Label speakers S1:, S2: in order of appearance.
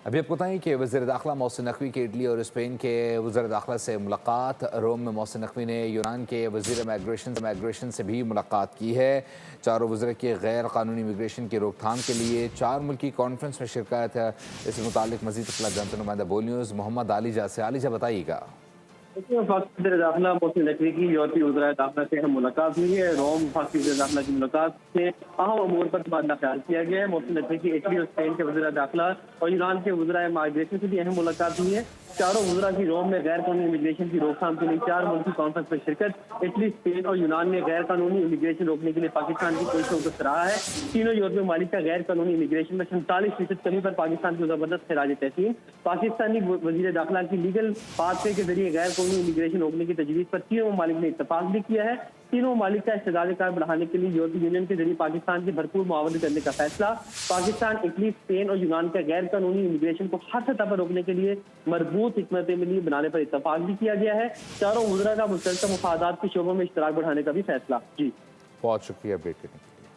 S1: ابھی آپ کو بتائیں کہ وزیر داخلہ محسن نقوی کے اٹلی اور اسپین کے وزیر داخلہ سے ملاقات۔ روم میں محسن نقوی نے یونان کے وزیر امیگریشن سے بھی ملاقات کی ہے۔ چاروں وزراء کی غیر قانونی امیگریشن کی روک تھام کے لیے 4 ملکی کانفرنس میں شرکت ہے۔ اس متعلق مزید اطلاع جانتے نمائندہ بول نیوز محمد عالیجہ سے۔ عالیجہ بتائیے گا۔
S2: وزیر داخلہ محسن نقوی کی یورپی وزرائے داخلہ سے ہم ملاقات ہوئی ہے۔ روم وفاقی وزیر داخلہ کی ملاقات میں اہم امور پر تبادلہ خیال کیا گیا ہے۔ محسن نقوی کی اٹلی اور اسپین کے وزیر داخلہ اور یونان کے وزرائے مائیگریشن سے بھی اہم ملاقات ہوئی ہے۔ چاروں وزراء کی روم میں غیر قانونی امیگریشن کی روک تھام کے لیے 4 ملکی کانفرنس میں شرکت۔ اٹلی، اسپین اور یونان نے غیر قانونی امیگریشن روکنے کے لیے پاکستان کی کوششوں کو سراہا ہے۔ تینوں یورپی ممالک کا غیر قانونی امیگریشن میں 47% کمی پر پاکستان کو زبردست خراج تحسین۔ پاکستانی وزیر داخلہ کی لیگل پاس وے کے ذریعے غیر قانونی امیگریشن روکنے کی تجویز پر تینوں ممالک نے اتفاق بھی کیا ہے۔ تینوں ممالک کا استعداد کار بڑھانے کے لیے یورپی یونین کے ذریعے پاکستان کی بھرپور معاونت کرنے کا فیصلہ۔ پاکستان، اٹلی، اسپین اور یونان کا غیر قانونی امیگریشن کو ہر سطح پر روکنے کے لیے مربوط حکمت عملی بنانے پر اتفاق بھی کیا گیا ہے۔ چاروں وزراء کا مشترکہ مفادات کے شعبوں میں اشتراک بڑھانے کا بھی فیصلہ۔
S1: بہت شکریہ اپڈیٹ کرنے کے لیے۔